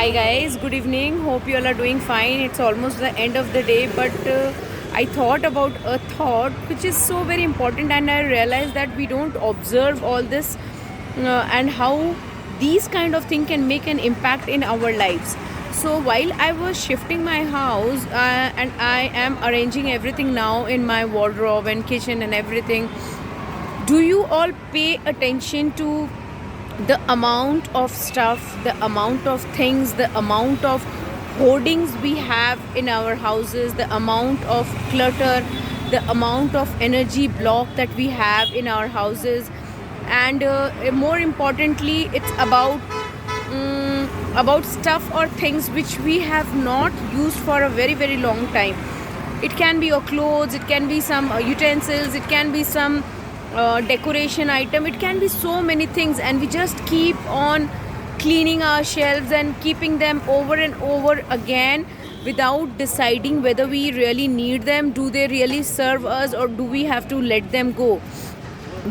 Hi guys, good evening. Hope you all are doing fine. It's almost the end of the day, but I thought about a thought which is so very important, and I realized that we don't observe all this and how these kind of thing can make an impact in our lives. So while I was shifting my house and I am arranging everything now in my wardrobe and kitchen and everything, do you all pay attention to the amount of stuff, the amount of things, the amount of hoardings we have in our houses, the amount of clutter, the amount of energy block that we have in our houses, and more importantly, it's about stuff or things which we have not used for a very very long time. It can be your clothes, it can be some utensils, it can be some decoration item, it can be so many things, and we just keep on cleaning our shelves and keeping them over and over again without deciding whether we really need them, do they really serve us, or do we have to let them go.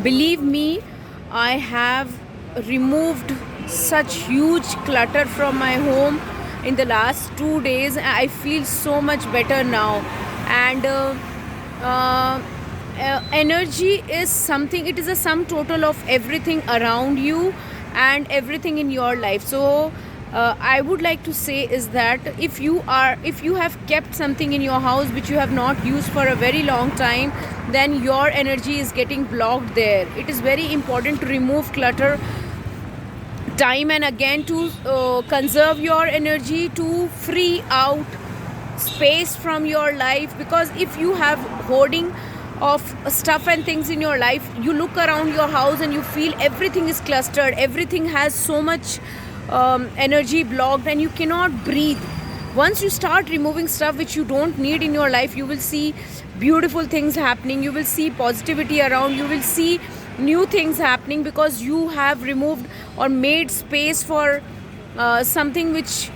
Believe me, I have removed such huge clutter from my home in the last 2 days. I feel so much better now. And uh, energy is something, it is a sum total of everything around you and everything in your life. So I would like to say is that if you have kept something in your house which you have not used for a very long time, then your energy is getting blocked there. It is very important to remove clutter time and again, to conserve your energy, to free out space from your life. Because if you have hoarding of stuff and things in your life, you look around your house and you feel everything is clustered, everything has so much energy blocked, and you cannot breathe. Once you start removing stuff which you don't need in your life, you will see beautiful things happening, you will see positivity around, you will see new things happening, because you have removed or made space for something which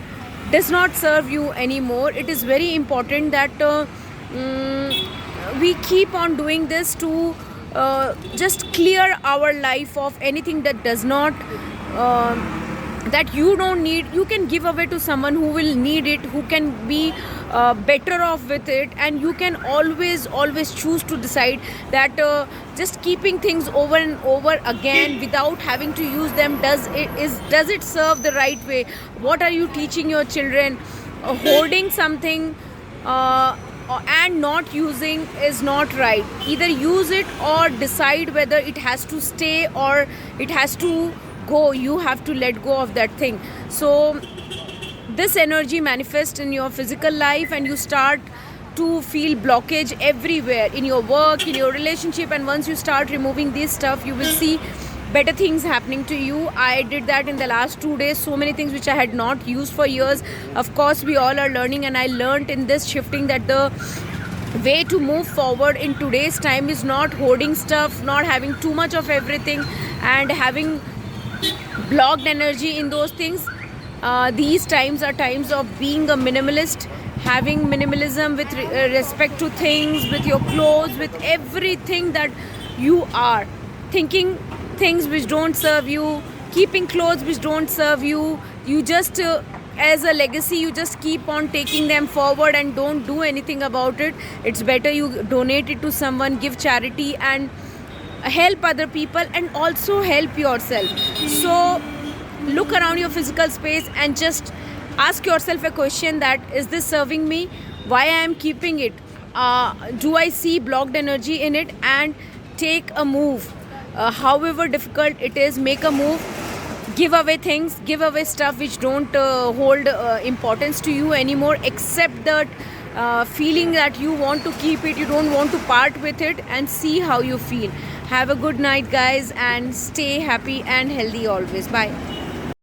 does not serve you anymore. It is very important that we keep on doing this to just clear our life of anything that does not that you don't need. You can give away to someone who will need it, who can be better off with it, and you can always choose to decide that just keeping things over and over again without having to use them, does it serve the right way? What are you teaching your children? Hoarding something and not using is not right. Either use it or decide whether it has to stay or it has to go. You have to let go of that thing. So this energy manifests in your physical life, and you start to feel blockage everywhere in your work, in your relationship. And once you start removing this stuff, you will see better things happening to you. I did that in the last 2 days. So many things which I had not used for years. Of course, we all are learning, and I learned in this shifting that the way to move forward in today's time is not hoarding stuff, not having too much of everything, and having blocked energy in those things. These times are times of being a minimalist, having minimalism with respect to things, with your clothes, with everything that you are thinking. Things which don't serve you, keeping clothes which don't serve you, you just as a legacy, you just keep on taking them forward and don't do anything about it. It's better you donate it to someone, give charity, and help other people, and also help yourself. So look around your physical space and just ask yourself a question: that is this serving me? Why I am keeping it? Do I see blocked energy in it? And take a move. However difficult it is, make a move. Give away things, give away stuff which don't hold importance to you anymore. Accept that feeling that you want to keep it, you don't want to part with it, and see how you feel. Have a good night, guys, and stay happy and healthy always. Bye.